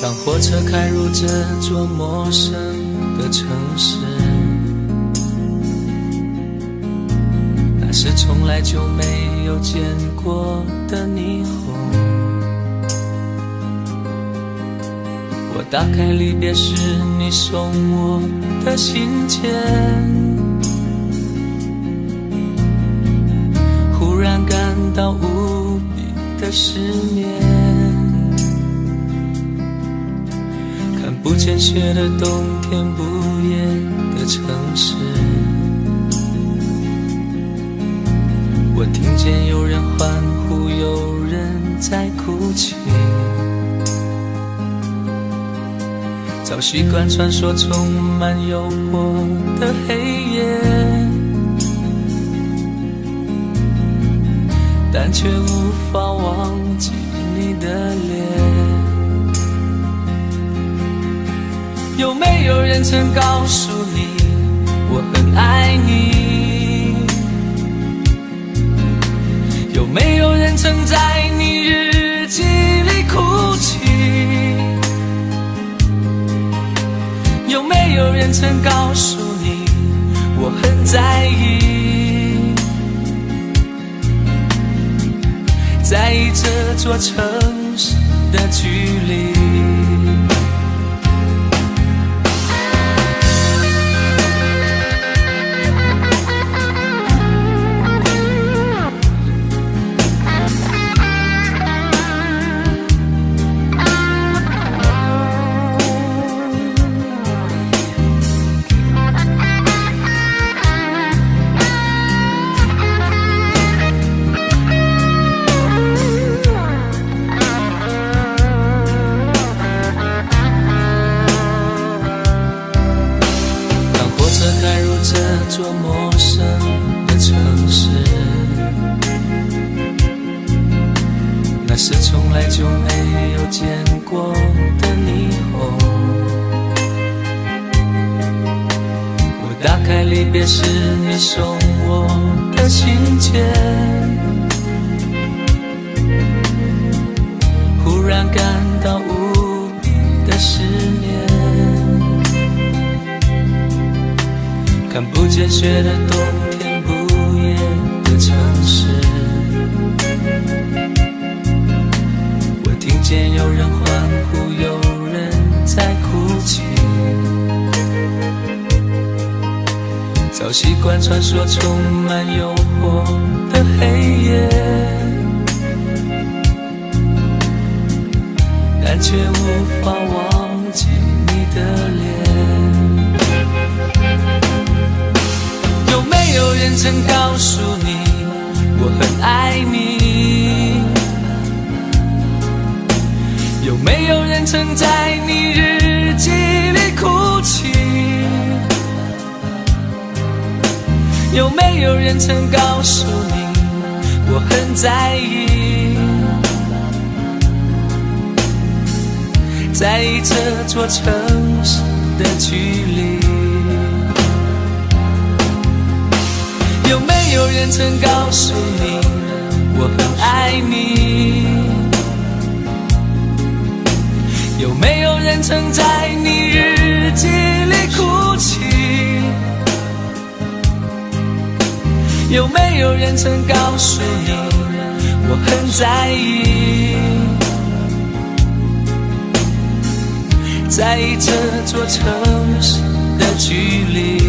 当火车开入这座陌生的城市，那是从来就没有见过的霓虹。我打开离别时你送我的信件，忽然感到无比的失眠。看不见雪的冬天，不夜的城市，我听见有人欢呼，有人在哭泣。早习惯传说充满诱惑的黑夜，但却无法忘记你的脸。有没有人曾告诉你我很爱你？有没有人曾在你日记里哭泣？有没有人曾告诉你我很在意？在意这座城市的距离。这座陌生的城市，那是从来就没有见过的霓虹。我打开离别时你送我的信件，忽然感到无比的失眠。看不见雪的冬天，不夜的城市，我听见有人欢呼，有人在哭泣。早习惯传说充满诱惑的黑夜，但却无法忘记你的脸。有没有人曾告诉你我很爱你？有没有人曾在你日记里哭泣？有没有人曾告诉你我很在意？在意这座城市的距离。有没有人曾告诉你我很爱你？有没有人曾在你日记里哭泣？有没有人曾告诉你我很在意？在意这座城市的距离。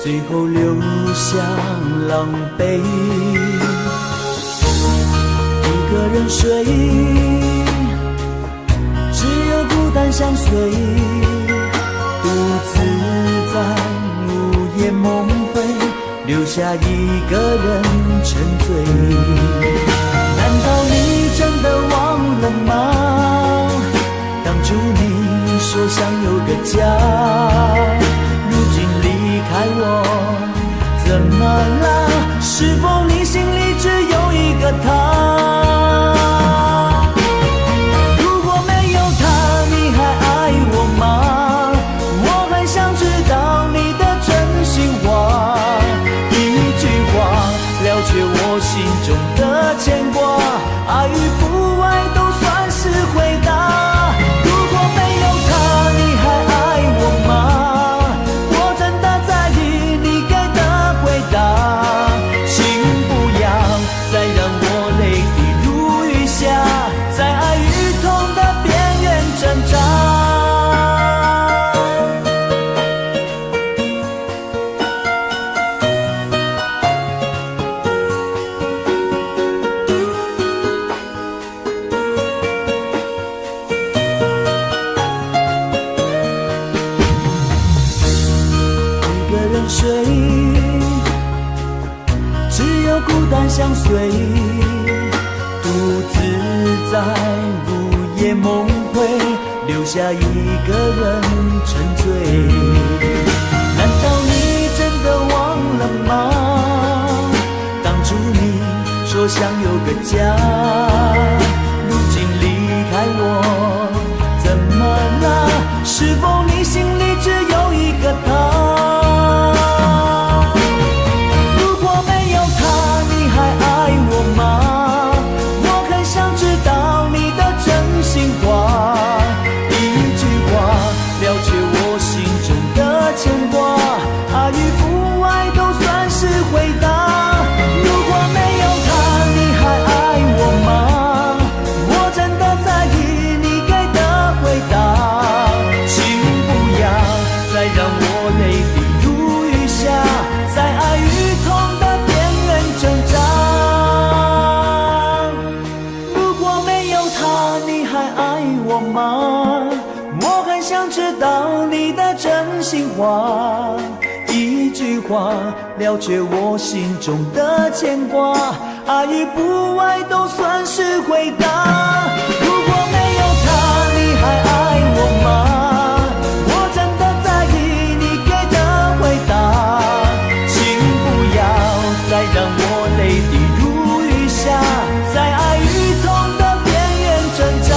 最后留下狼狈。一个人睡，只有孤单相随，独自在午夜梦回，留下一个人沉醉。难道你真的忘了吗？当初你说想有个家，如今离开我，怎么了？是否你心里只有一个他？如果没有他，你还爱我吗？我很想知道你的真心话，一句话了却我心中的牵挂，爱与不爱都算是回答。如果没有他，你还爱我吗？我真的在意你给的回答，请不要再让我泪滴如雨下，在爱与痛的边缘挣扎。睡，只有孤单相随，独自在午夜梦回，留下一个人沉醉。难道你真的忘了吗？当初你说想有个家，如今离开我，怎么了？是否你心里只有一个他？我很想知道你的真心话，一句话了却我心中的牵挂，爱与不爱都算是回答。如果没有他，你还爱我吗？我真的在意你给的回答，请不要再让我泪滴如雨下，在爱与痛的边缘挣扎。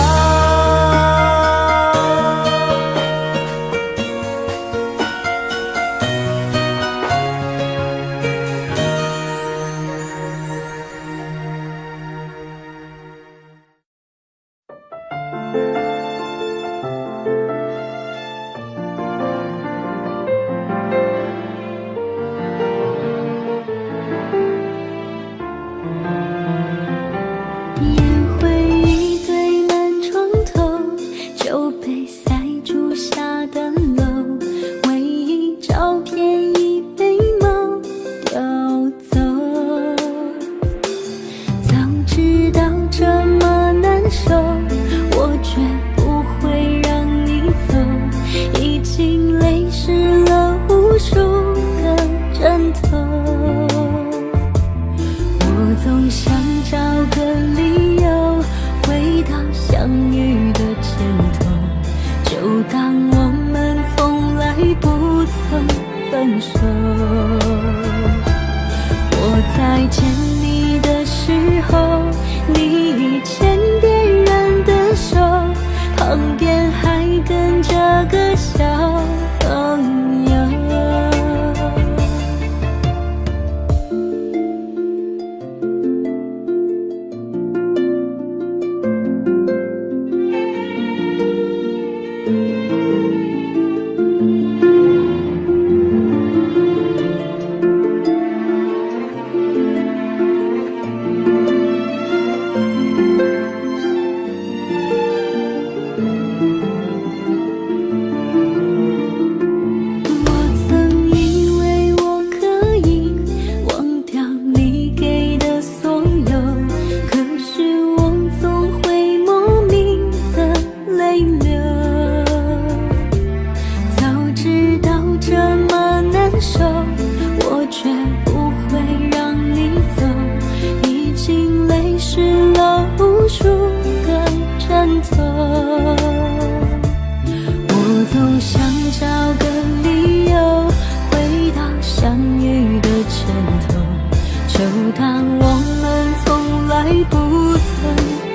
就当我们从来不曾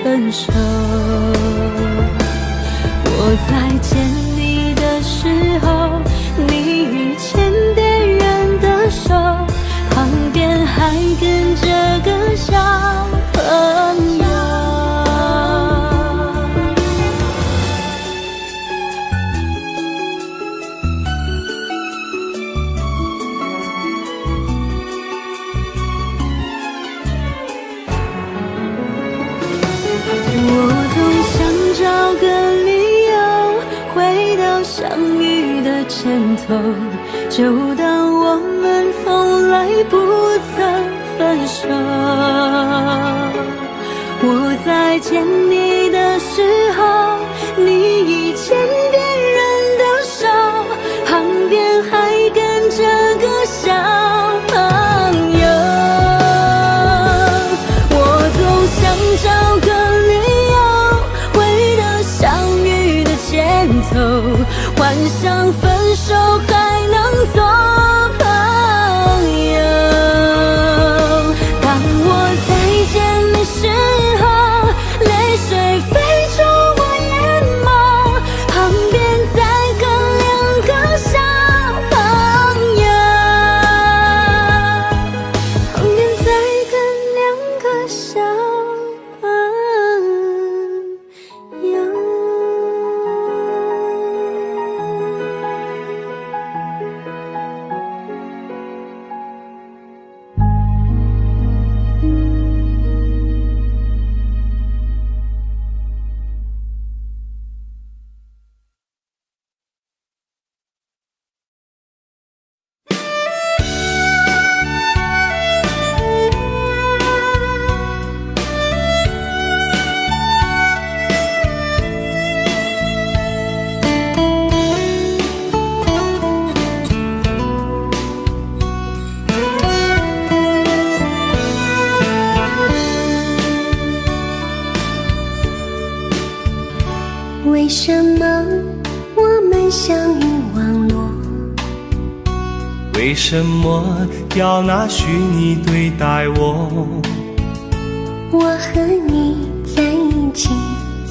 分手。我在见你的时候，你已牵别人的手，旁边还跟着个小朋友。我总想找个理由回到相遇的前头，就当我们从来不曾分手。我在见你的时候，你已牵别人的手，旁边还跟着个小朋友。我总想找个理由回到相遇的前头，幻想分手还能做朋友。当我再见你时候，泪水飞出我眼眸，旁边再跟两个小朋友，旁边再跟两个小朋友。为什么我们相遇网络？为什么要拿虚拟对待我？我和你在一起，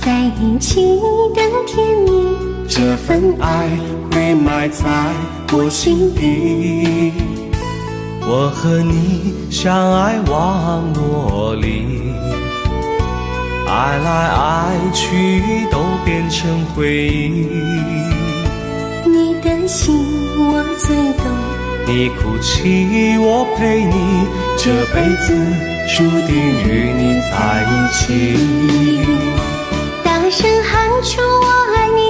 在一起的甜蜜，这份爱会埋在我心底。我和你相爱网络里，爱来爱去都变成回忆。你的心我最懂，你哭泣我陪你，这辈子注定与你在一起。大声喊出我爱你，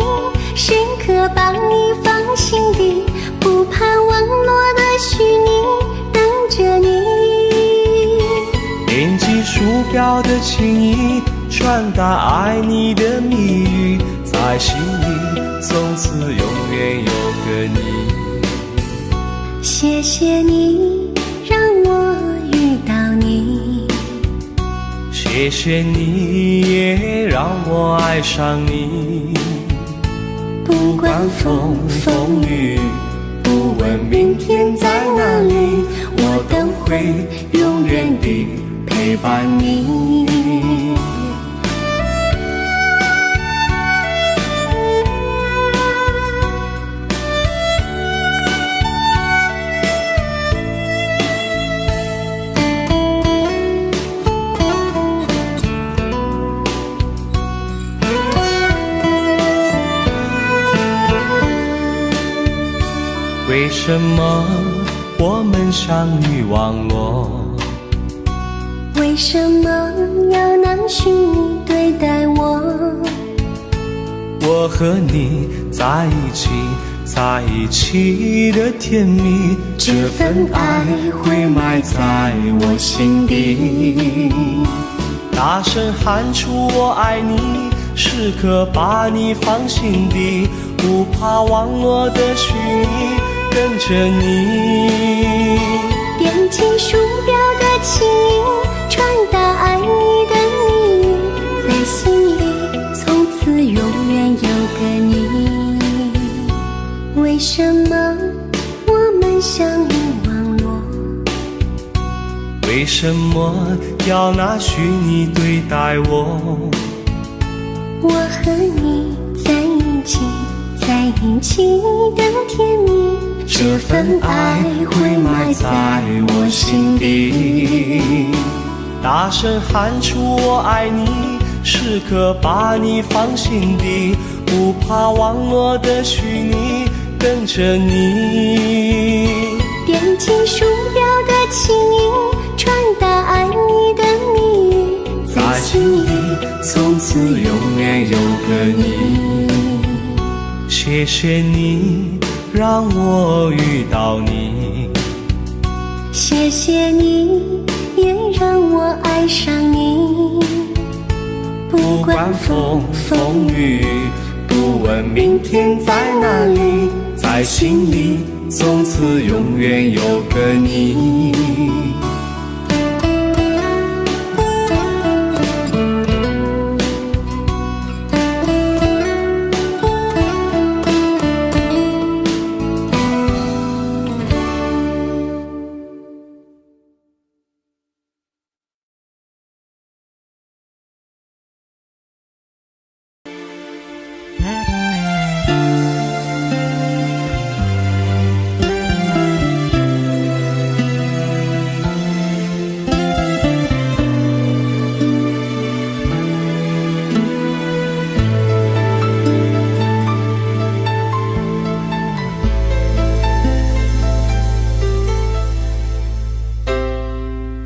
时刻把你放心底，不怕网络的虚拟，等着你。点击鼠标的情意，传达爱你的蜜语，在心里从此永远有个你。谢谢你让我遇到你，谢谢你也让我爱上你。不管风风雨，不问明天在哪里，我都会永远地陪伴你。为什么我们相遇网络？为什么要拿虚拟对待我？我和你在一起，在一起的甜蜜，这份爱会埋在我心底。大声喊出我爱你，时刻把你放心底，不怕网络的虚拟，跟着你。点击鼠标的情音，传达爱你的蜜语，在心里从此永远有个你。为什么我们相遇网络？为什么要拿虚拟对待我？我和你在一起，在一起的甜蜜，这份爱会埋在我心底。大声喊出我爱你，时刻把你放心底，不怕网络的虚拟，等着你。点击鼠标的轻音，传达爱你的蜜语，在心里从此永远有个你。谢谢你让我遇到你，谢谢你也让我爱上你。不管风风雨雨，不问明天在哪里，在心里从此永远有个你。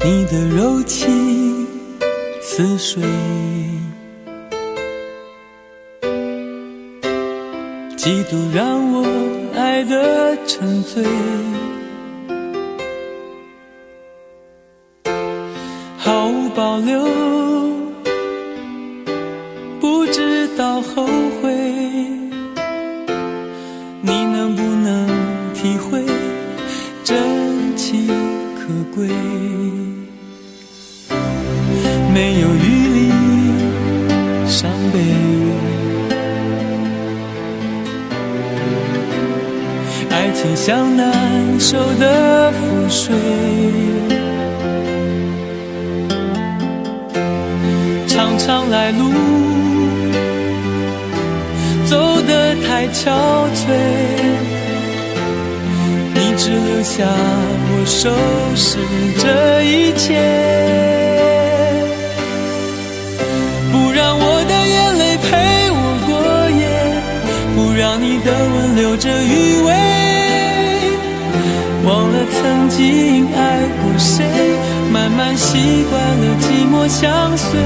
你的柔情似水，嫉妒让我爱得沉醉，毫无保留，不知道后悔。你能不能体会真情可贵？没有余力伤悲，爱情像难收的覆水，常常来路走得太憔悴，你只留下我收拾这一切。不让我的眼泪陪我过夜，不让你的吻留着余味，忘了曾经爱过谁，慢慢习惯了寂寞相随。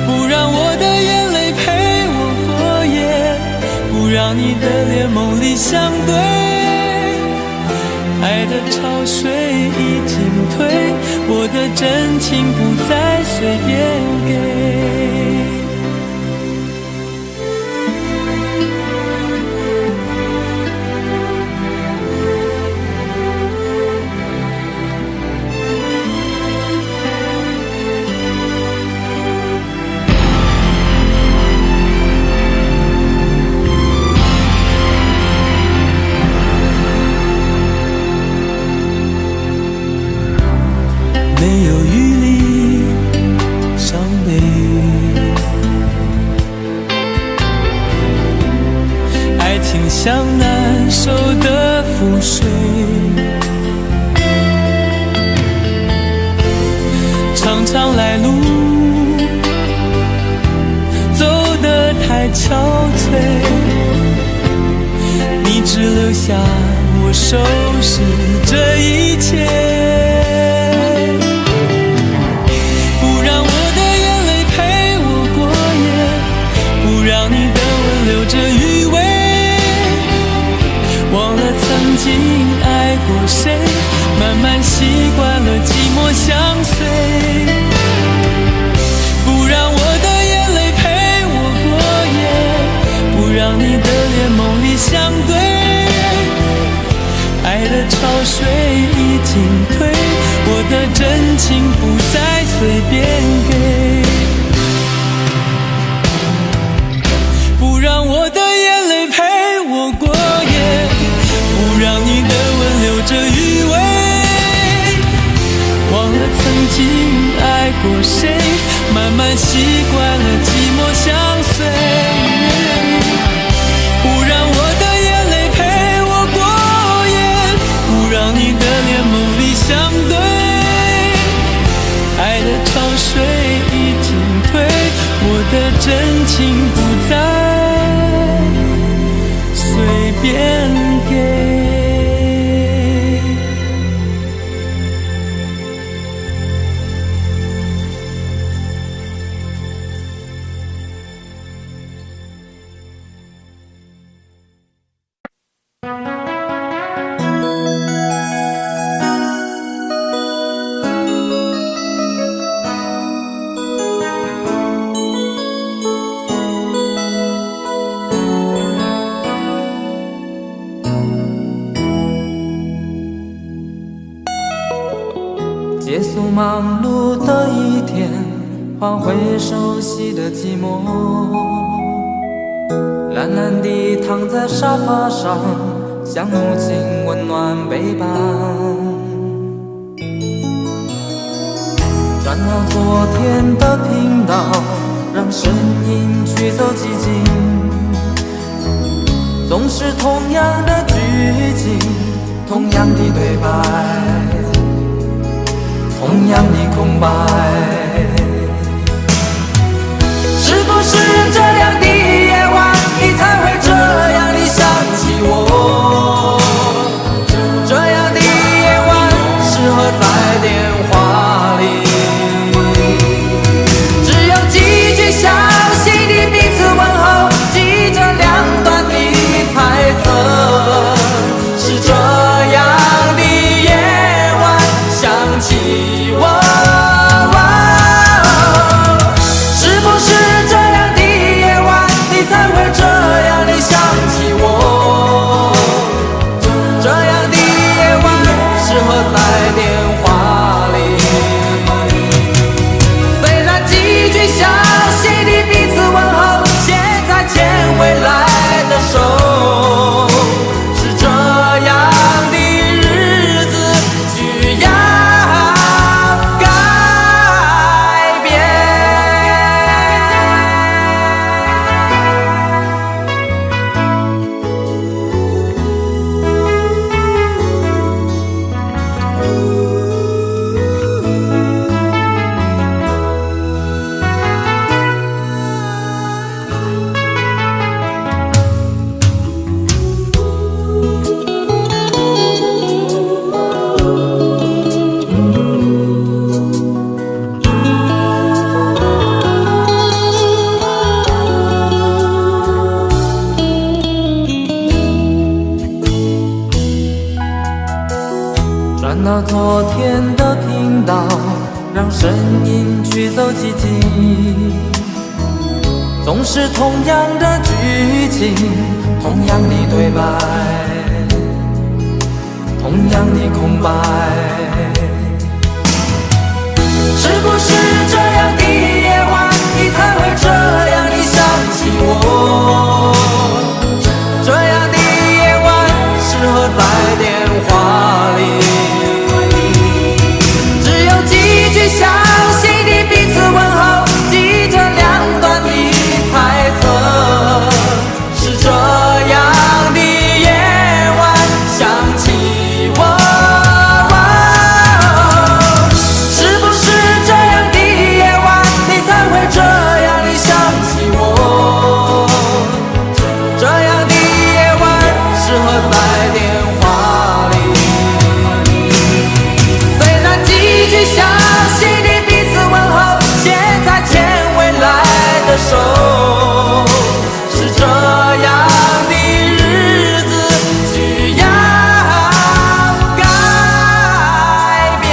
不让我的眼泪陪我过夜，不让你的脸梦里相对，爱的潮水已经退，我的真情不再随便给。没有余力伤悲，爱情像难收的覆水，常常来路走得太憔悴，你只留下我收拾这一切。留着余味，忘了曾经爱过谁，慢慢习惯了寂寞相随。不让我的眼泪陪我过夜，不让你的脸梦里相对，爱的潮水已经退，我的真情不再随便给。不让我的眼泪陪我过夜，不让你的吻留着余味，结束忙碌的一天，换回熟悉的寂寞，懒懒地躺在沙发上，像母亲温暖背叛。转到昨天的频道，让声音驱走寂静，总是同样的剧情，同样的对白，同样的空白。是不是这样的夜晚，你才会这样地想起我？这样的夜晚适合在电话里，只有几句小心的彼此问候，记着两端的猜测。是这样的夜晚想起我，是不是这样的夜晚你才会这样地想起我？这样的夜晚适合在电话里，虽然几句小心的彼此问候，现在牵未来的手，是这样的日子需要改变。转到昨天的频道，让声音驱走寂静，总是同样的剧情，同样的对白，同样的空白。是不是这样的夜晚，你才会这样地想起我？这样的夜晚适合在电话里，只有几句小心的彼此问候，记着两端的猜测。是这样的夜晚想起我，是不是这样的夜晚你才会这样地想起我？这样的夜晚适合在电话里，虽然几句小心的彼此问候，现在牵未来的手，是这样的日子需要改变。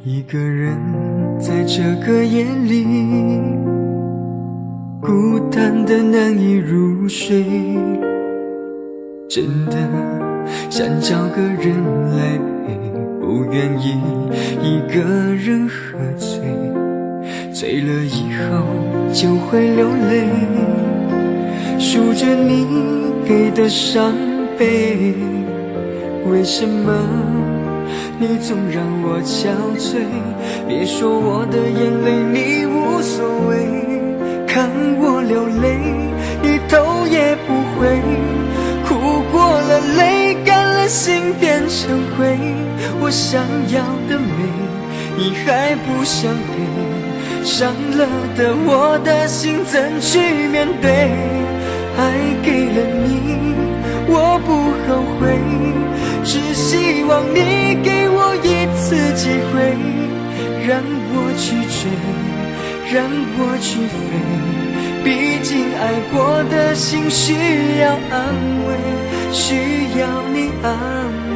一个人在这个夜里，孤单的难以入睡，真的想找个人来陪。不愿意一个人喝醉，醉了以后就会流泪，数着你给的伤悲。为什么你总让我憔悴？别说我的眼泪你无所谓，看我流泪你头也不回，哭过了泪干了心变成灰。我想要的美你还不想给，伤了的我的心怎去面对？爱给了你我不后悔，只希望你给我一次机会，让我去追，让我去飞。毕竟爱过的心需要安慰，需要你安慰。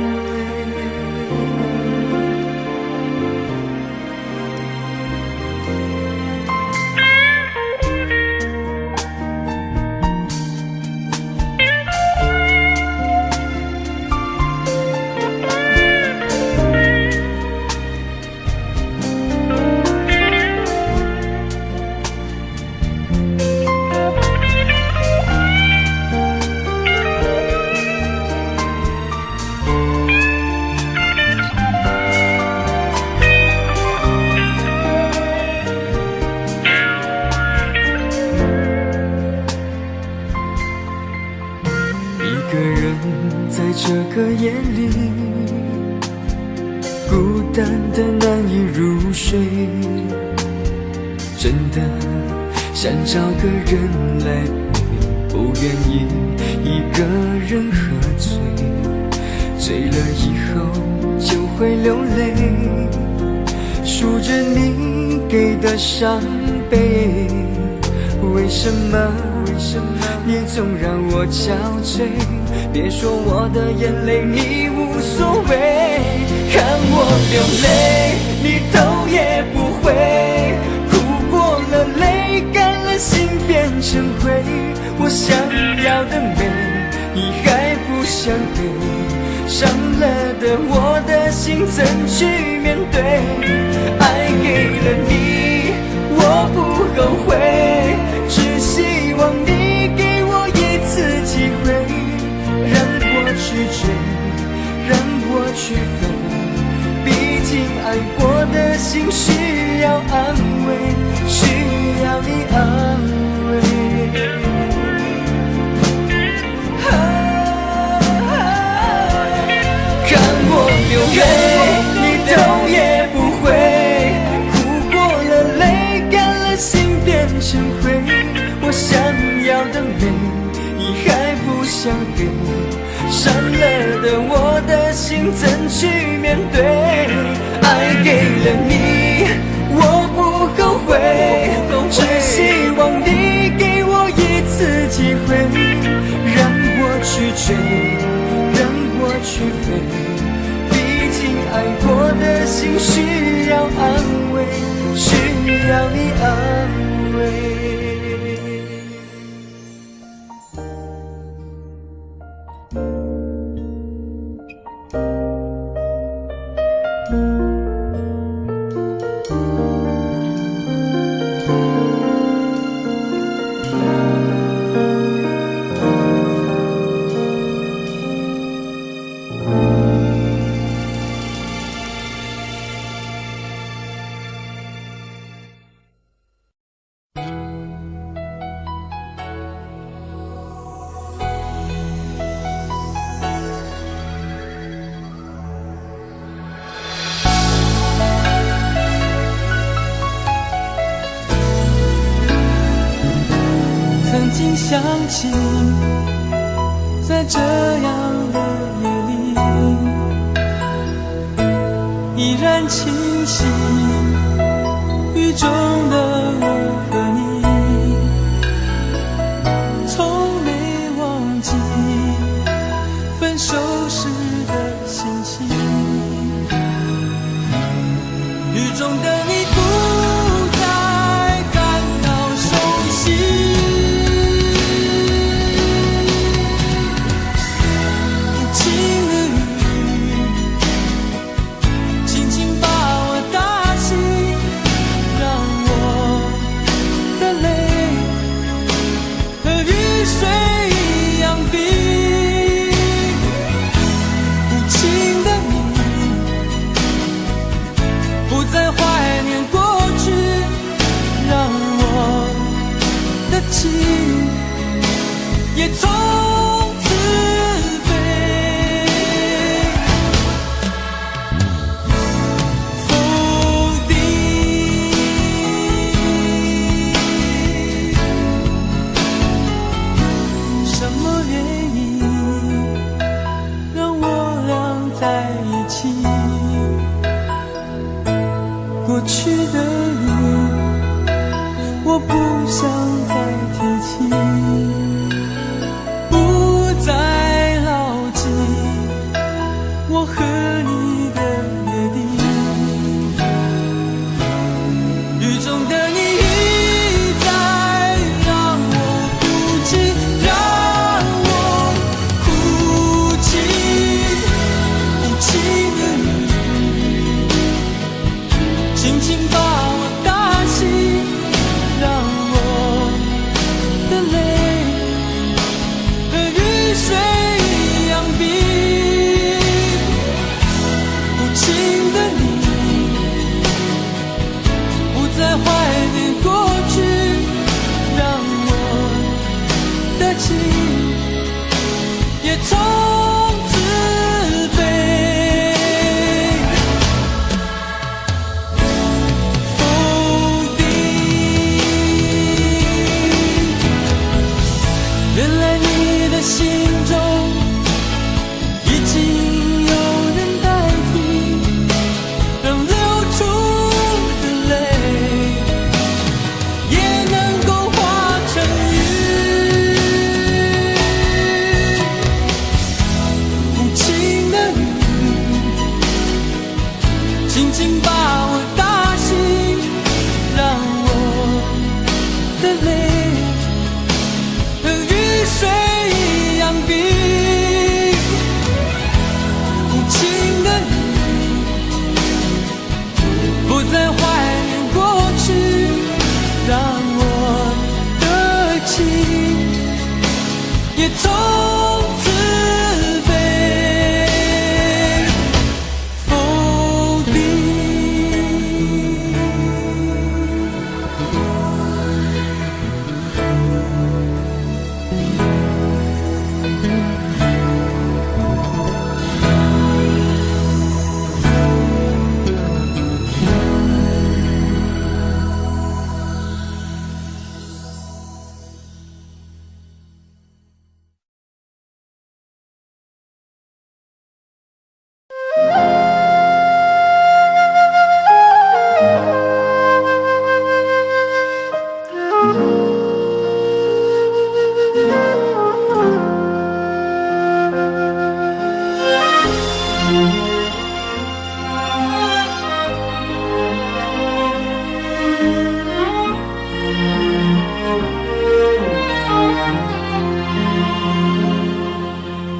这个夜里孤单的难以入睡，真的想找个人来陪，不愿意一个人喝醉，醉了以后就会流泪，数着你给的伤悲。为什么你总让我憔悴？别说我的眼泪你无所谓，看我流泪你头也不回，哭过了泪干了心变成灰。我想要的美你还不想给，伤了的我的心怎去面对？爱给了你我不后悔，只希望你给我一次机会，让我去追，让我去飞。毕竟爱过的心需要安慰，需要你安慰。看我流泪你头也不回，哭过了泪干了心变成灰。我想要的美你还不想给，伤了的我的心怎去面对？爱给了你我不后悔，只希望你给我一次机会，让我去追，让我去飞。毕竟爱过的心需要安慰，需要你安慰。想起在这样的夜里依然清晰，雨中的我和你从没忘记分手时的心情，雨中的你不再感到熟悉，在一起。过去的你，我不想再提起，不再牢记我和你的约定。雨中的你一再让我哭泣，让我哭泣，无情的你轻轻把我打醒，让我的泪和雨水一样冰。无情的你不再怀念过去，让我的情也从此飞。否定，原来你的心中已经有人代替，让流出的泪也能够化成雨。无情的你轻轻把我打醒，让我的泪和雨水一样冰。无情的你不再怀念过去，让我的情也从此飞。否定。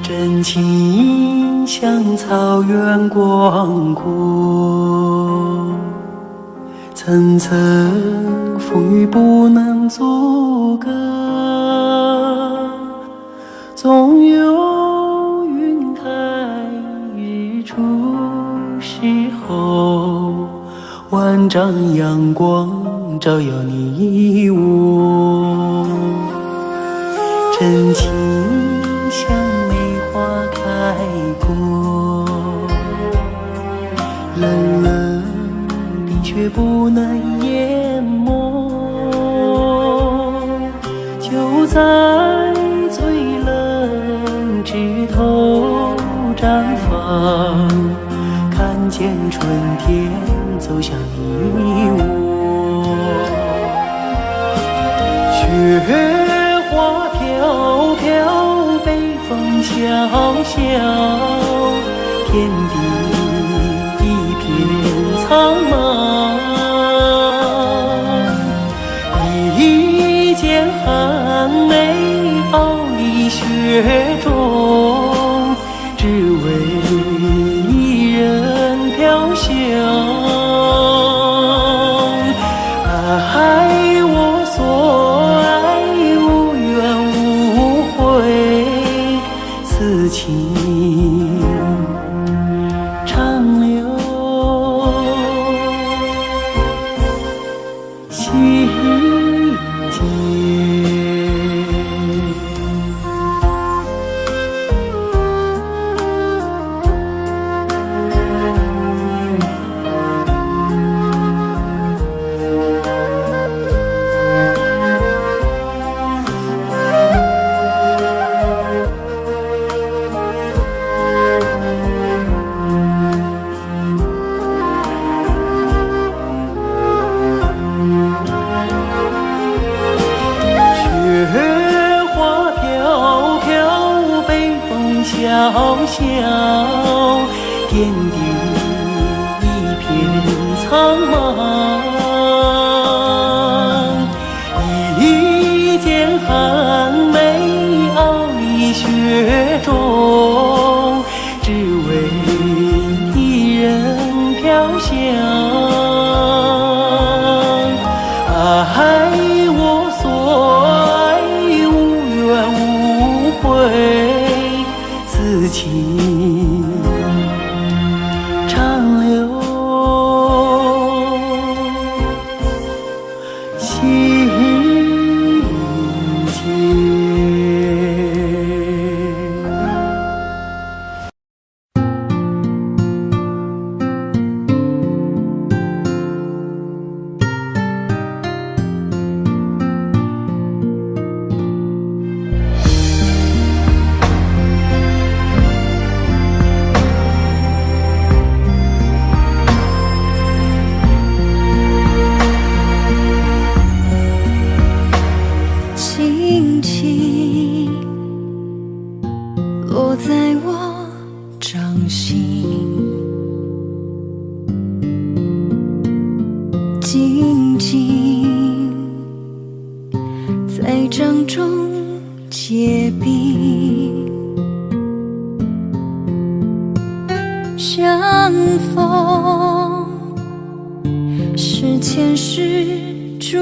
真情像草原广阔，层层风雨不能阻隔，总有云开日出时候，万丈阳光照耀你我。真情像梅花开过，冷冷冰雪不能淹没，就在最冷枝头绽放，看见春天走向你我。雪花飘飘，北风萧萧，天地一片苍茫。一件寒梅傲立雪中，只为一人飘香。爱我所爱，无怨无悔，此情天地一片苍茫，一剑寒梅傲立雪中，只为一人飘香。爱我所爱，无怨无悔，此情长留心间。轻轻落在我掌心，静静在掌中结冰，相逢是前世注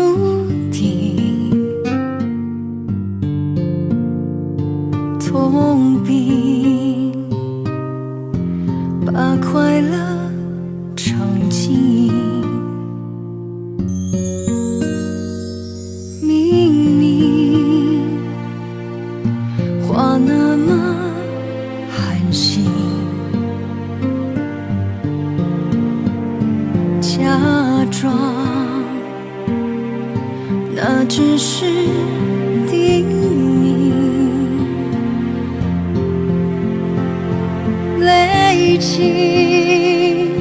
定，痛并把快乐尝尽。明明话那么寒心，假装那只是叮咛，累积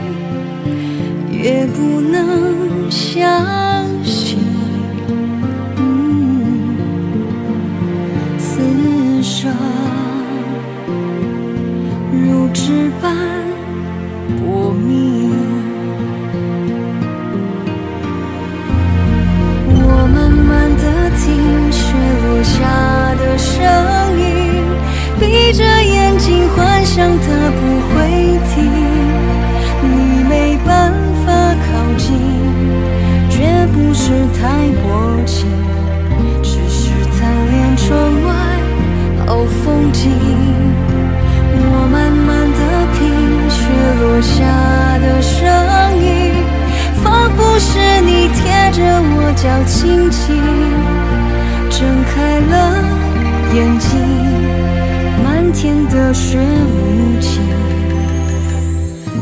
越不能相信，此生如纸般薄命。我慢慢地听雪落下的声音，闭着眼睛幻想它不会停，你没办法靠近，绝不是太薄情，只是贪恋窗外好风景。我慢慢地品雪落下的声音，仿佛是你贴着我脚轻轻睁开了眼睛，漫天的雪无情，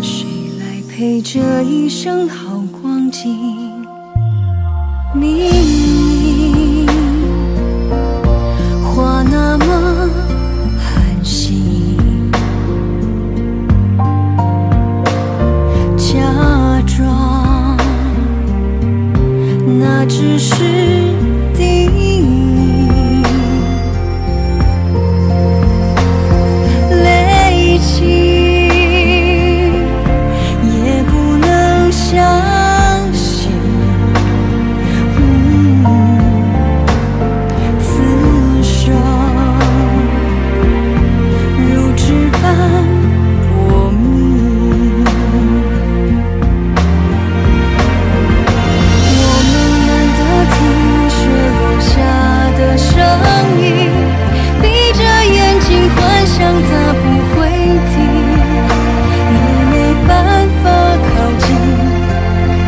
谁来陪这一生好光景？明明话那么寒心，假装那只是叮咛，累积也不能相信，此生如纸般薄命。我慢慢地听雪落下的声音，闭着眼睛幻想它不会停，你没办法靠近，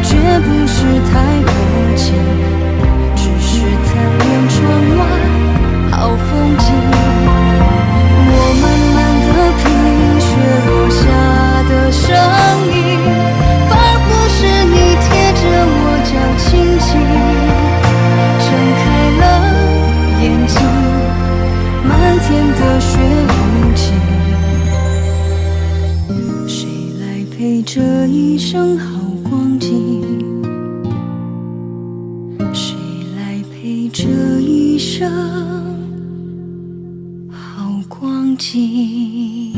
绝不是太薄情，只是贪恋窗外好风景。我慢慢地品雪落下的声音，仿佛是你贴着我脚轻轻睁开了眼睛，漫天的雪无情，谁来陪这一生好光景？谁来陪这一生好光景？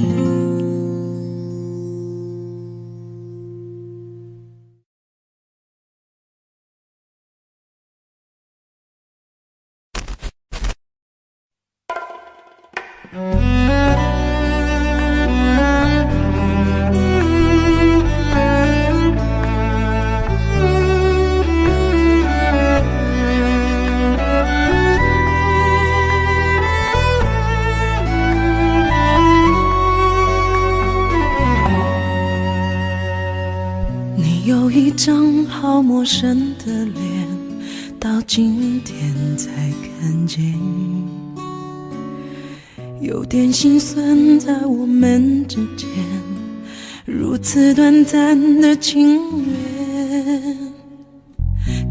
一张好陌生的脸，到今天才看见，有点心酸在我们之间，如此短暂的情缘。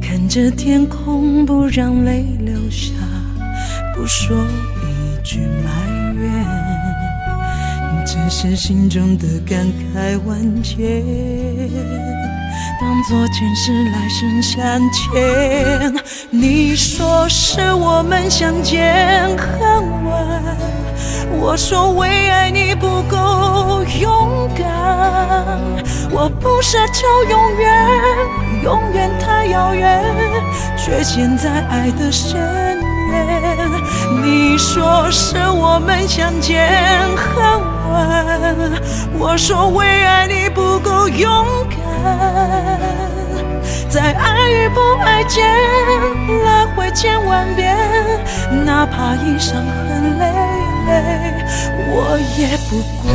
看着天空不让泪流下，不说一句埋怨，只是心中的感慨万千，当作前世来生相欠。你说是我们相见恨晚，我说为爱你不够勇敢，我不奢求永远，永远太遥远，却陷在爱的深渊。你说是我们相见恨晚，我说为爱你不够勇敢，在爱与不爱间来回千万遍，哪怕一伤痕累累，我也不管。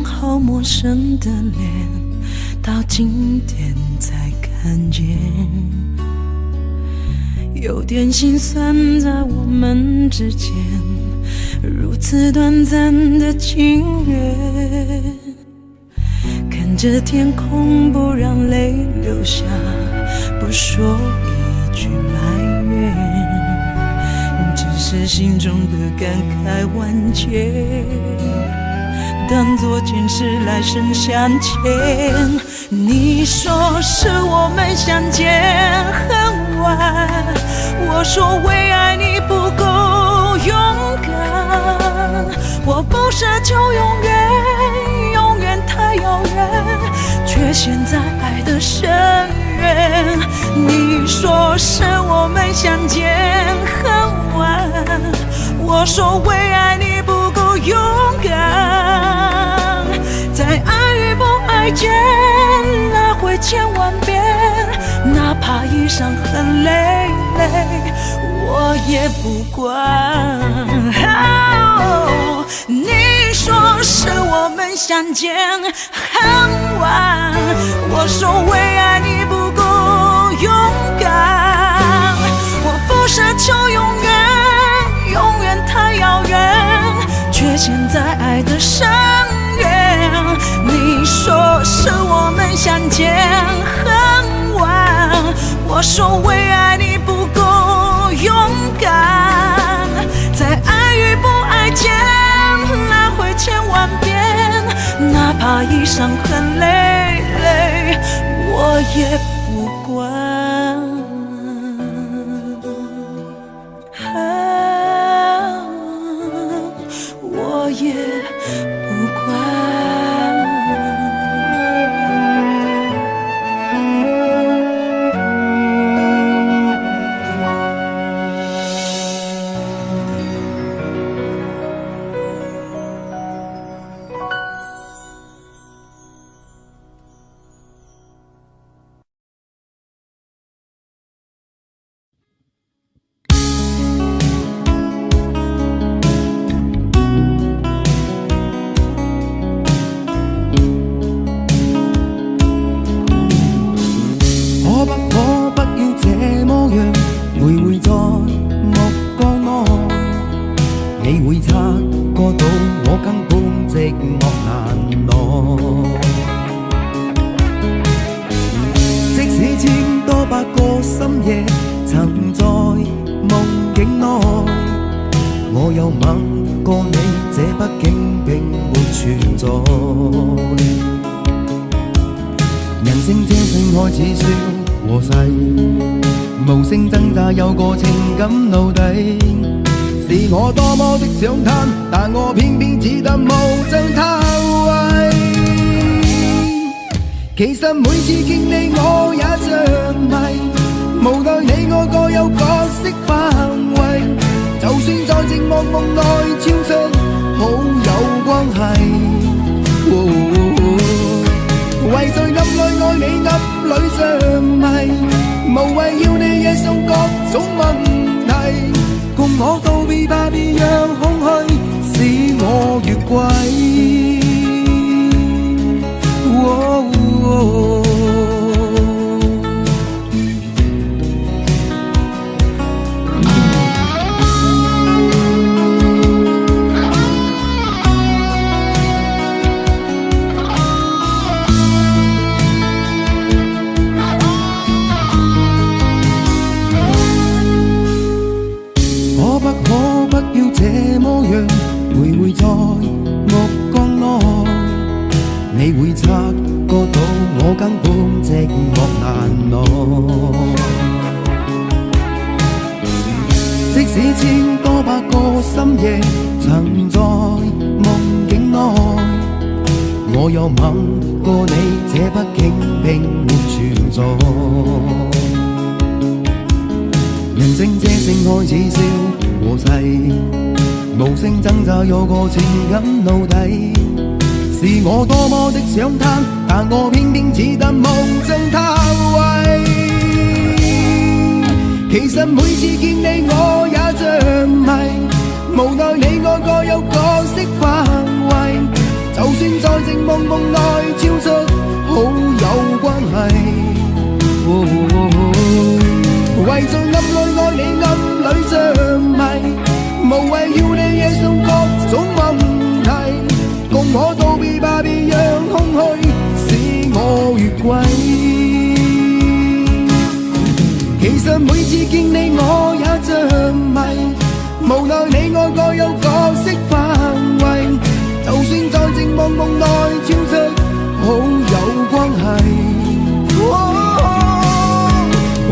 好陌生的脸，到今天才看见，有点心酸在我们之间，如此短暂的情缘。看着天空不让泪流下，不说一句埋怨，只是心中的感慨万千，当作前世来生相欠。你说是我们相见恨晚，我说为爱你不够勇敢，我不奢求永远，永远太遥远，却陷在爱的深渊。你说是我们相见恨晚，我说为爱你不够勇敢，在爱与不爱间来回千万遍，哪怕一伤痕累累，我也不管。你说是我们相见恨晚，我说为爱你不够勇敢，我不奢求永远，永远太遥远，却陷在爱的深渊。你说是我们相见恨晚，我说为爱你不够勇敢，在爱与不爱间来回千万遍，哪怕一伤痕累累，我也不管。我也不管。是我多麼的想貪，但我偏偏只得無盡貪位。其實每次見你我也着迷，無奈你我各有各色範圍，就算在寂寞夢內超出好友關係。為在暗裏愛你暗裏着迷，無謂要你惹上各種問題，共我道別吧，別讓空虛使我越軌。你會察覺到我根本寂寞難耐，即使千多百個深夜曾在夢境內，我有吻過你，這畢竟並沒存在。人聲這聲開始消和逝，無聲掙扎有個情感奴隸。是我多麼的想貪，但我偏偏只得無盡貪位。其實每次見你我也着迷，無奈你我各有各色範圍，就算在寂寞夢內超出好友關係。為在暗裏愛你暗裏着迷，無謂要你惹上各種問題，共我道別吧，別讓空虛使我越軌。其實每次見你我也着迷，無奈你我各有各色範圍，就算在寂寞夢內超出好友關係。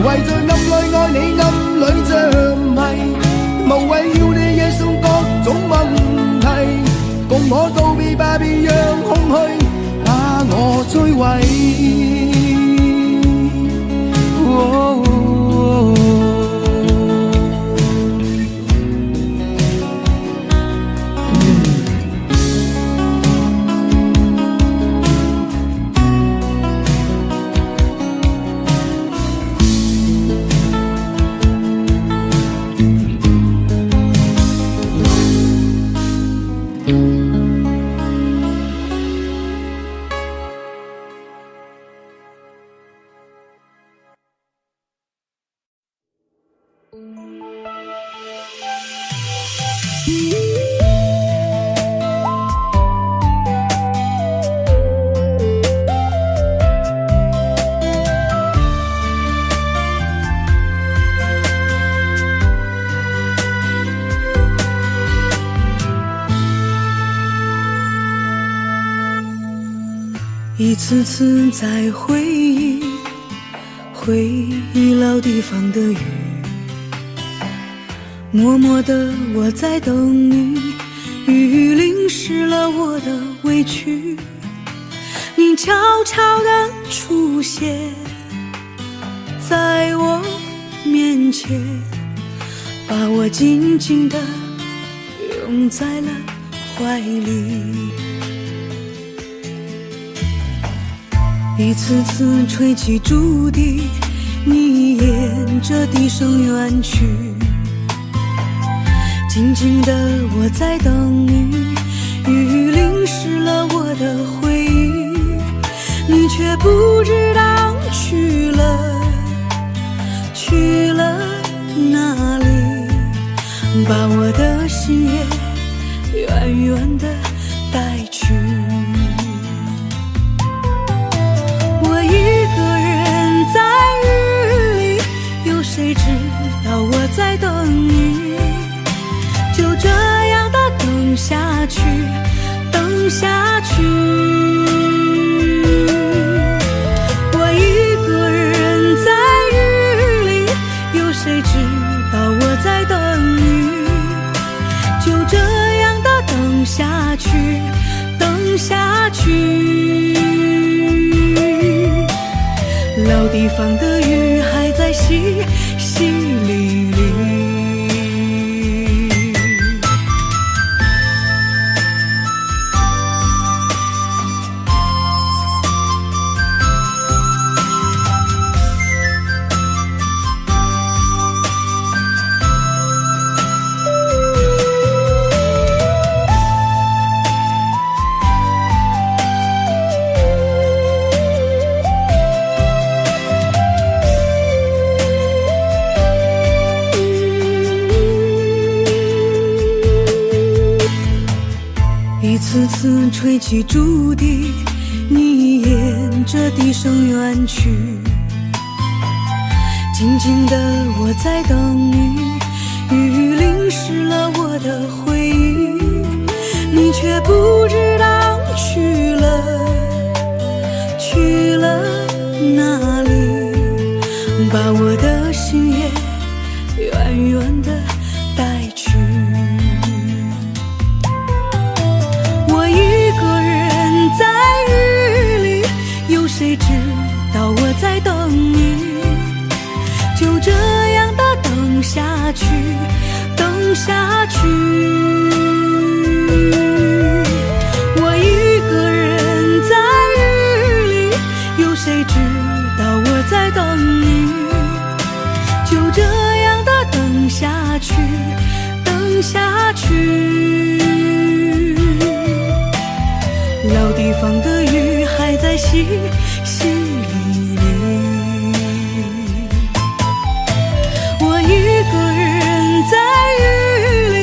為在暗裏愛你暗裏着迷，無謂要你惹上各種問題，共我道別吧，別讓空虛把我摧毀。一次次在回忆老地方的雨，默默地我在等你，雨淋湿了我的委屈，你悄悄地出现在我面前，把我紧紧地拥在了怀里。一次次吹起竹笛，你沿着笛声远去，静静的我在等你，雨淋湿了我的回忆，你却不知道去了哪里，把我的心也远远的带去。谁知道我在等你，就这样的等下去，等下去。我一个人在雨里，有谁知道我在等你，方的雨还在淅淅沥沥。一次次吹起竹笛，你沿着笛声远去。静静的我在等你，雨淋湿了我的回忆，你却不知道去了哪里，把我的心也远远地带去。谁知道我在等你，就这样的等下去，等下去。我一个人在雨里，有谁知道我在等你，就这样的等下去，等下去。老地方的雨还在淅淅沥沥，我一个人在雨里，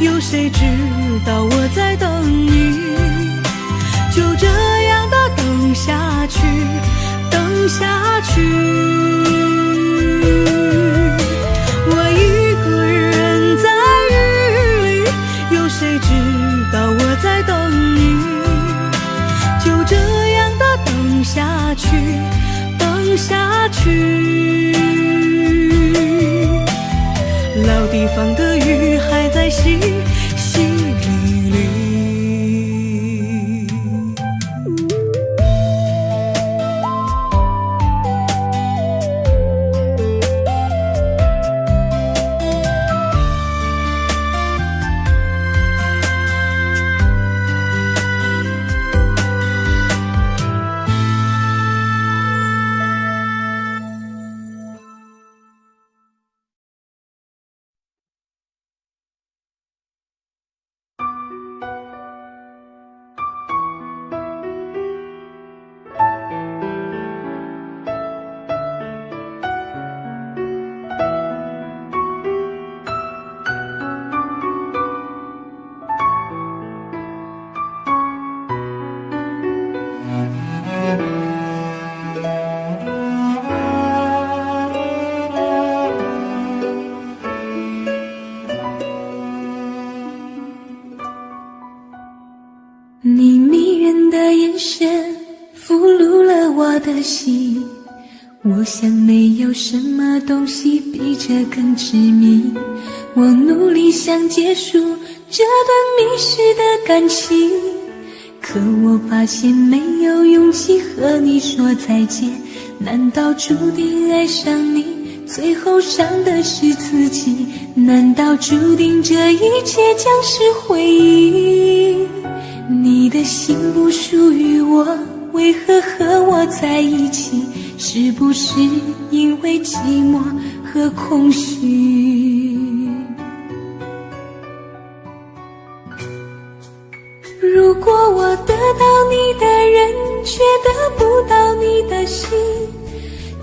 有谁知道我在等你，就这样的等下去，等下去。我一个人在雨里，有谁知道我在等你，就这样的等下去，等下去。老地方的雨还在淅淅沥沥。你迷人的眼神俘虏了我的心，我想没有什么东西比这更执迷。我努力想结束这段迷失的感情，可我发现没有勇气和你说再见。难道注定爱上你，最后伤的是自己？难道注定这一切将是回忆？你的心不属于我，为何和我在一起？是不是因为寂寞和空虚？如果我得到你的人，却得不到你的心，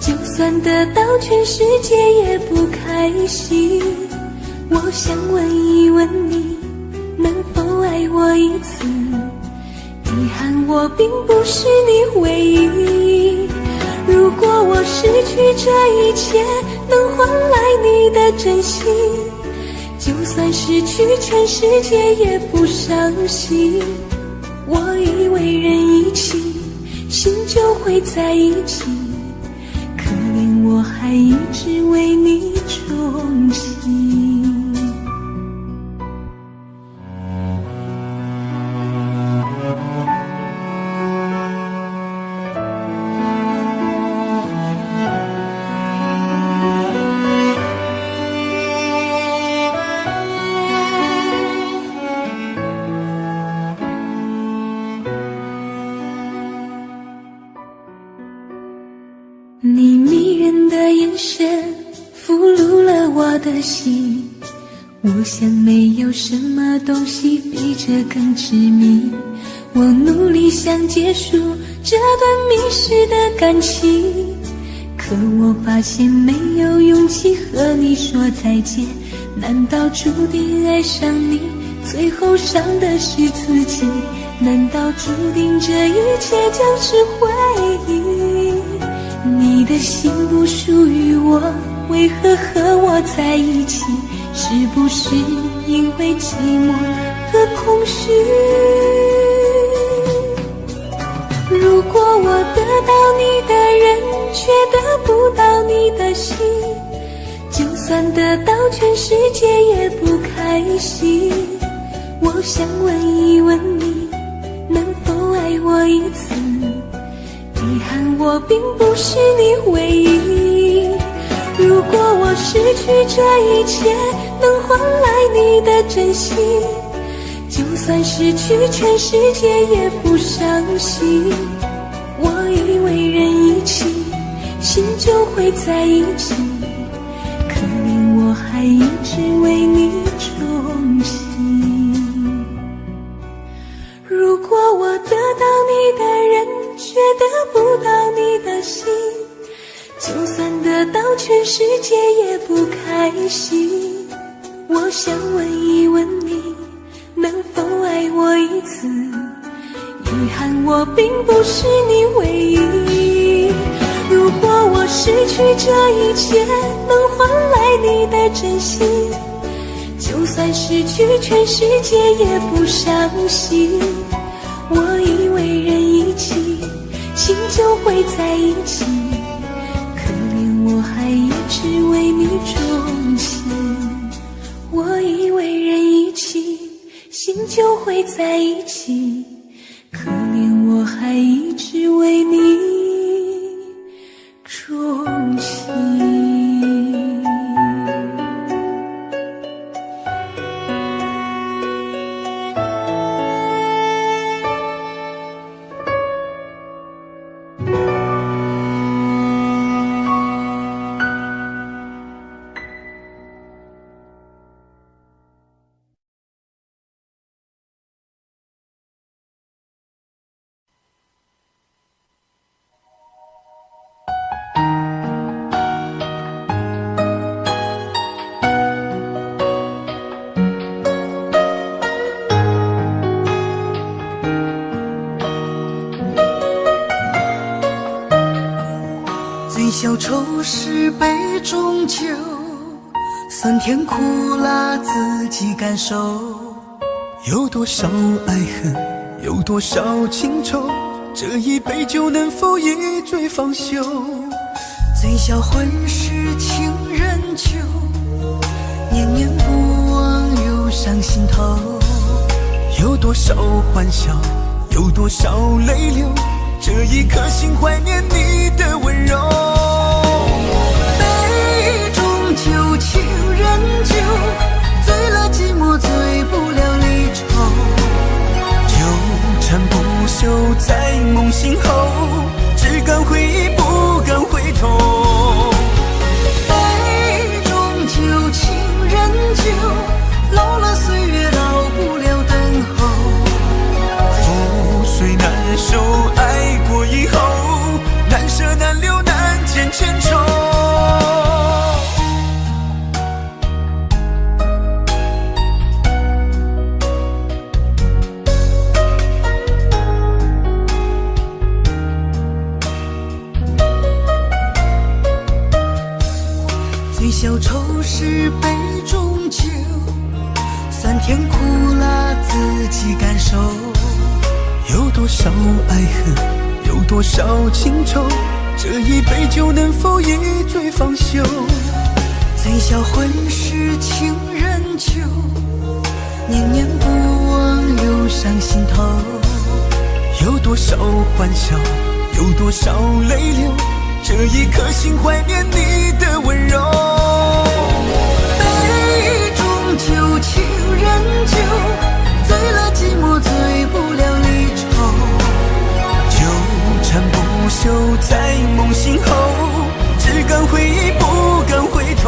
就算得到全世界也不开心。我想问一问你，能否爱我一次？遗憾我并不是你唯一。如果我失去这一切，能换来你的真心，就算失去全世界也不伤心。我以为人一起，心就会在一起，可怜我还一直为你钟情。的心。我想没有什么东西比这更致命。我努力想结束这段迷失的感情，可我发现没有勇气和你说再见。难道注定爱上你，最后伤的是自己？难道注定这一切就是回忆？你的心不属于我，为何和我在一起？是不是因为寂寞和空虚？如果我得到你的人，却得不到你的心，就算得到全世界也不开心。我想问一问你，能否爱我一次？遗憾我并不是你唯一。如果我失去这一切，能换来你的真心，就算失去全世界也不伤心。我以为人一起，心就会在一起，可怜我还一直为你钟情。如果我得到你的人，却得不到你的心，就算得到全世界也不开心。我想问一问你，能否爱我一次？遗憾我并不是你唯一。如果我失去这一切，能换来你的真心，就算失去全世界也不伤心。我以为人一起，心就会在一起，可怜我还一直为你钟情。我以为人一起，心就会在一起，可怜我还一直为你钟情。小丑是杯中酒，酸甜苦辣自己感受。有多少爱恨，有多少情愁，这一杯酒能否一醉方休？醉销魂是情人酒，念念不忘又上心头。有多少欢笑，有多少泪流，这一颗心怀念你的温柔。酒情人酒，醉了寂寞，醉不了离愁。纠缠不休在梦醒后，只敢回忆不敢回头。杯中酒，情人酒，老了岁月，老不了等候。覆水难收，爱过以后，难舍难留，难见千愁。小丑是杯中酒，酸甜苦辣自己感受。有多少爱恨，有多少情愁，这一杯酒能否一醉方休？醉销魂是情人酒，念念不忘又上心头。有多少欢笑，有多少泪流，这一颗心怀念你的温柔。杯中酒，情人酒，醉了寂寞，醉不了离愁。纠缠不休在梦醒后，只敢回忆不敢回头。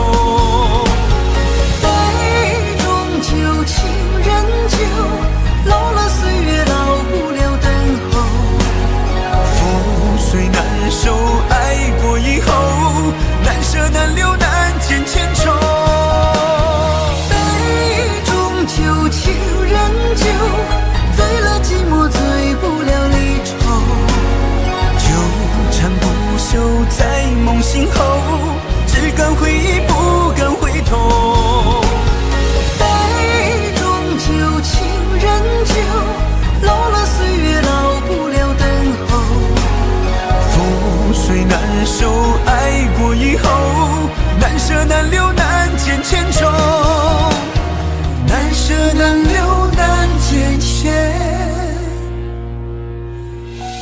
的流弹渐渐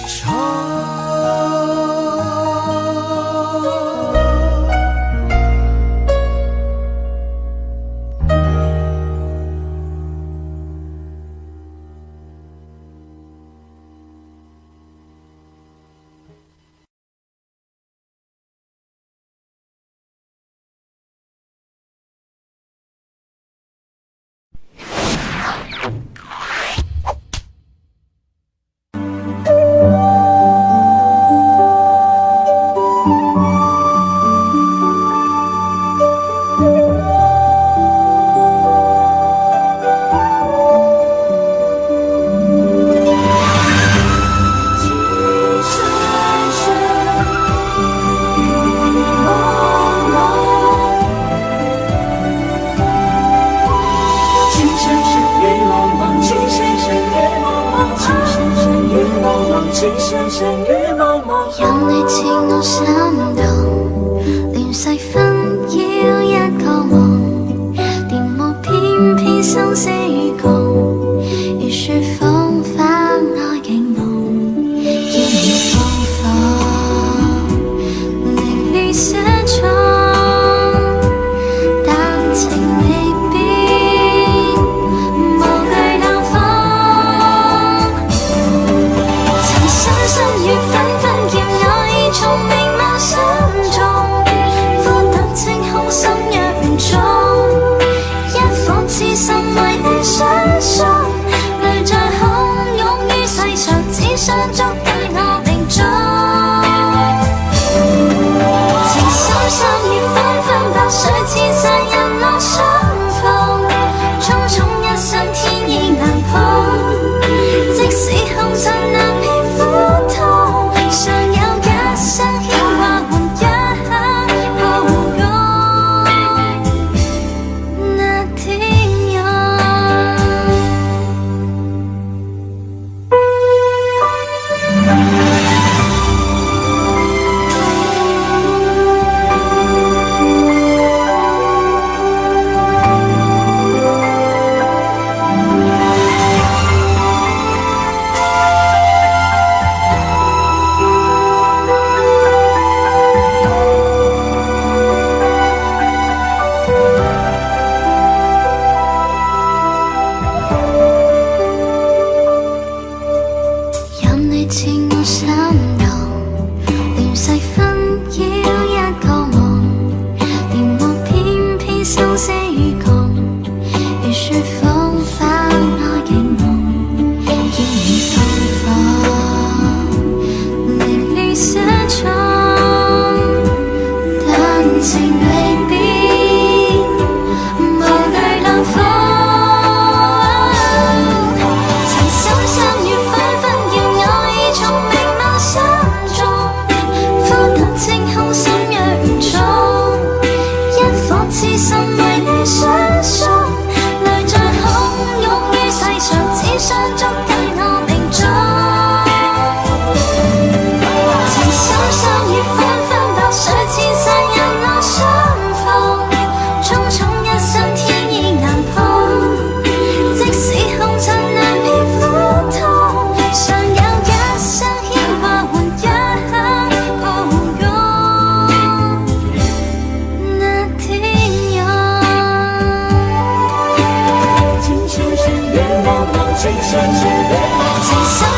长。任你似我心動，亂世紛擾一個夢，電霧偏偏生死與共，如雪風花愛景濃，見你風火，凌亂寫錯，但情未變，無懼冷風，曾深深與紛紛叫我已從明眸心中，苦等清空心若唔中，一顆痴心為你相送，淚在洶湧於世上，只想捉緊我命中。情深深與紛紛，白水千山人落相逢，匆匆一生天意難碰，即使紅塵難免苦痛，尚有一生牽掛換一刻抱擁，那天佑。任你似我心動，亂世紛擾一個夢，電霧偏偏生死與共，如雪風花愛景濃，見你烽火，凌亂寫錯，但情未變，無懼冷風。曾深深與紛紛叫我已從明眸心中，苦等清空心若唔重，一顆痴心為你相送，淚在洶湧於世上，只想捉緊我命中。情深深與紛紛，白水千山人落相逢，匆匆一生天意難碰，即使紅塵難免苦痛，尚有一生牽掛換一刻抱擁，那天佑。情深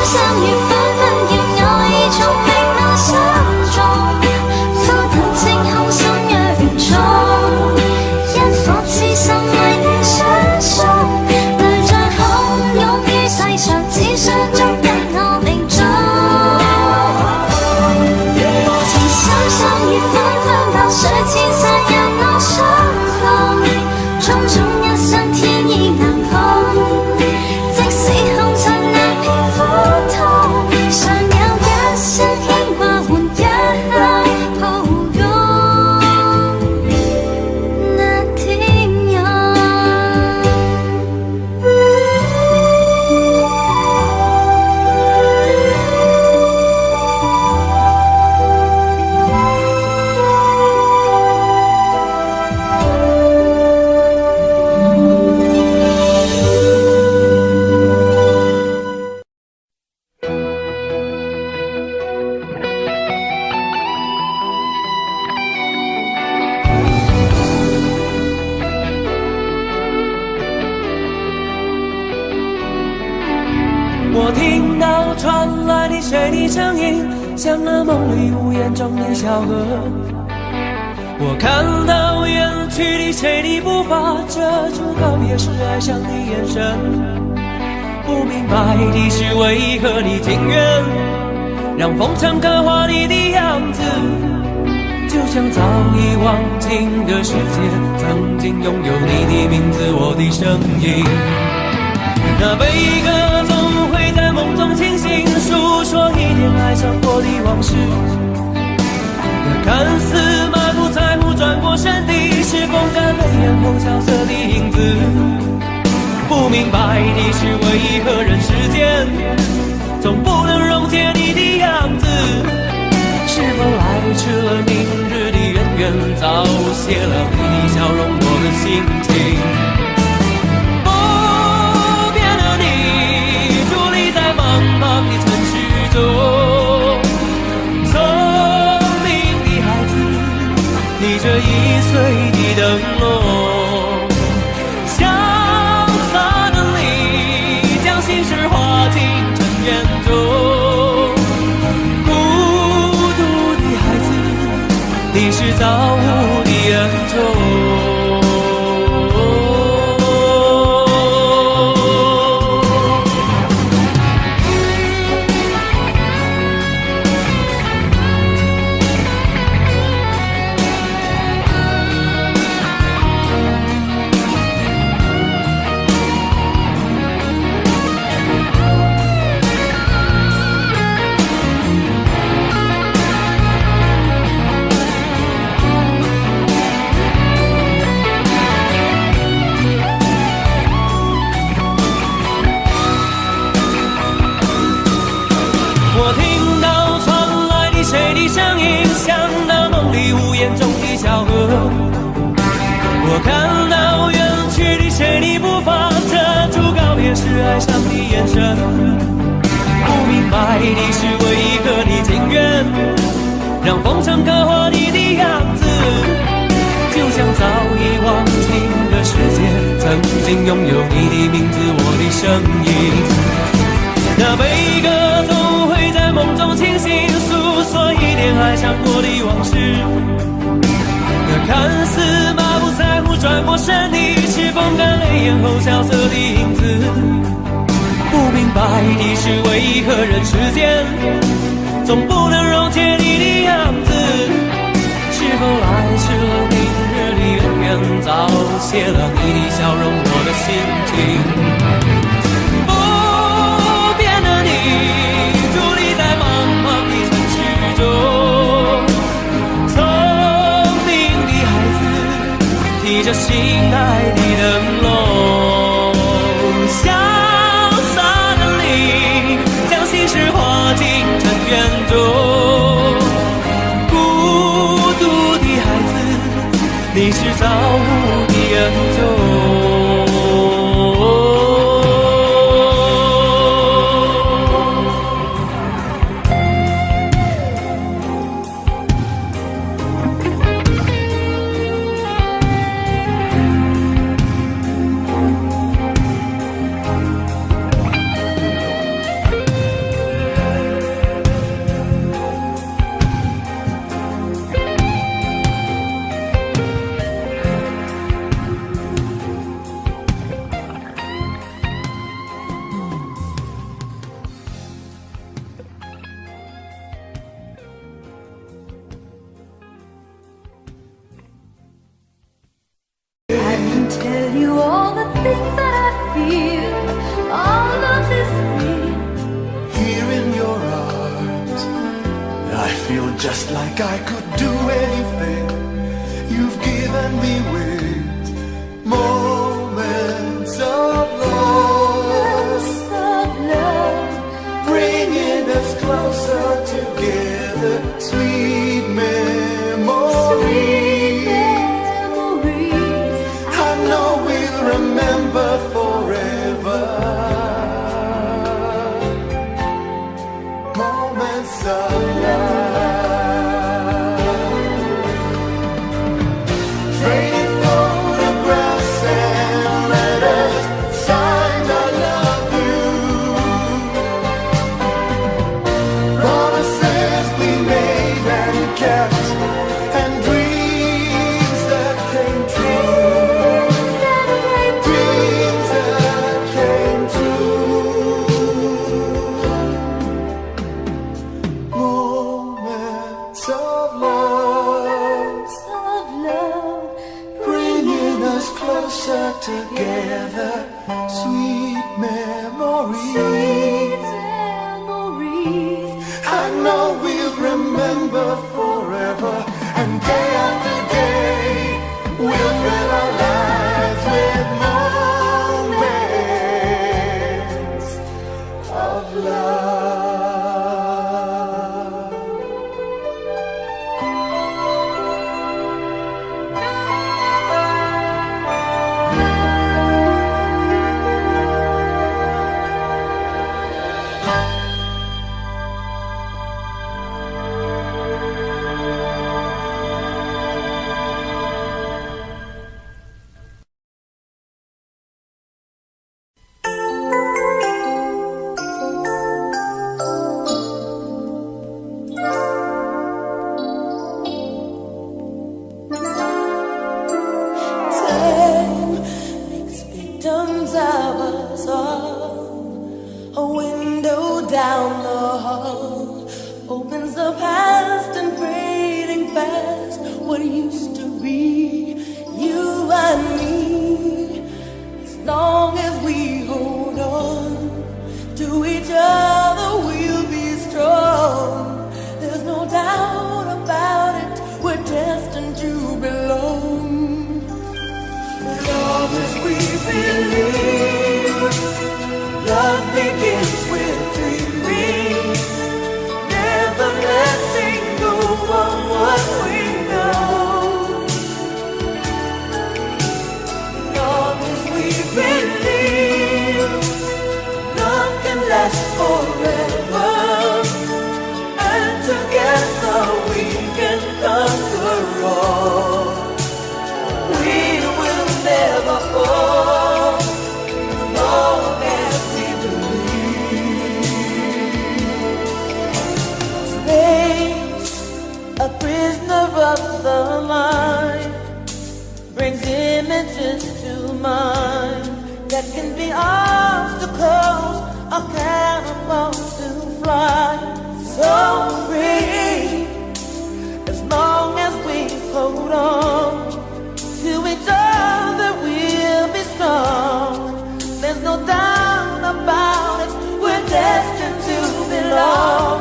深與紛紛叫我已從明眸心中，苦等清空心若唔重，一顆痴心為你相送，淚在洶湧於世上，只想捉緊我命中。情深深與紛紛，白水千山人落相逢，匆匆一生天意難碰，即使紅塵我听到传来的水的声音，像那梦里无言中的小河。我看到远去的谁的步伐，遮住告别时哀伤的眼神。不明白的是，为何你情愿让风尘刻画你的样子，就像早已忘情的世界，曾经拥有你的名字，我的声音。那悲歌总会在梦中清醒，诉说一点爱上过的往事。那看似满不在乎转过身的，是风干泪眼后萧瑟的影子。不明白的是，为何人世间总不能溶解你的样子？是否来迟了明日的渊源，早谢了你的笑容，我的心情。不变的你，伫立在茫茫的城市中，聪明的孩子，你这1岁的灯笼。心事化进尘缘中，孤独的孩子，你是造物的恩宠。我看到远去的谁的步伐，遮住告别时哀伤的眼神。不明白的是，为何你情愿让风尘刻画你的样子，就像早已忘情的世界，曾经拥有你的名字，我的声音。那悲歌总会在梦中清醒，诉说一点爱上过的往事。那看似满不在乎转过身的，是风干泪眼后萧瑟的影子。不明白的是，为何人世间总不能溶解你的样子？是否来迟了明日的渊源，早谢了你的笑容，我的心情。不变的你，伫立在茫茫的城市中，提着心爱的灯笼，潇洒的你，将心事化进尘缘中。孤独的孩子，你是造物的恩宠。Tell you all the things that I feel, all of this real. Here in your arms, I feel just like I could do anything. You've given me wings, moments of love, bringing us closer together, sweet memories. Remember forever moments of love, trading for sweet memories. Sweet memories. I know we'll remember forever, and day after day we'll fill our lives with moments of love. Victims of us all. A window down the hall opens the past and fading fast. What used to be you and me. As long as we hold on to each other, we'll be strong. There's no doubt about it, we're destined to belong. Long as we believe, love begins with dreaming, never letting go of what we know. Long as we believe, love can last forever, and together we can conquer all. We will never fall, as long as we believe. Space, a prisoner of the mind, brings images to mind that can be obstacles or catapults to fly. So free, as long as we hold on to each other, we'll be strong. There's no doubt about it, we're destined to belong.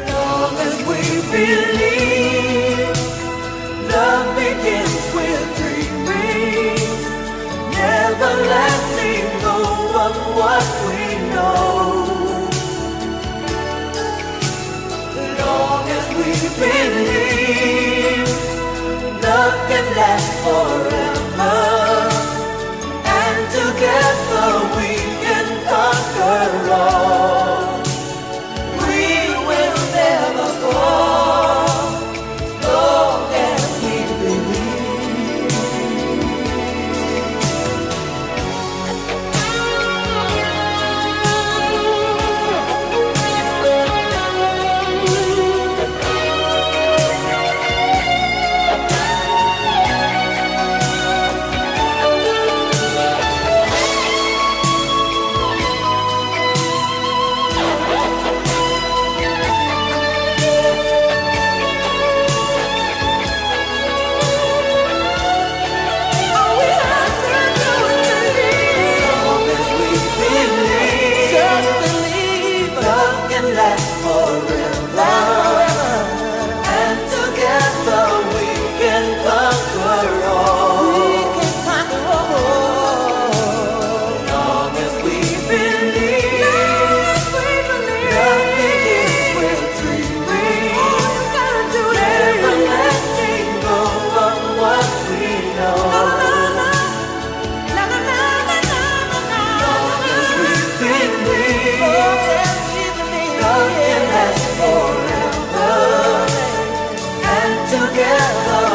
Long as we believe, love begins with dreaming, never letting go of what we know. Long as we believe, love can last forever, and together we can conquer all. We will never fall, as long as we believe. Last forever, and together we can conquer all. We can conquer all. Long as we believe, love begins with dreaming, never letting go of what we know. Long as we believe, love can last forever, and together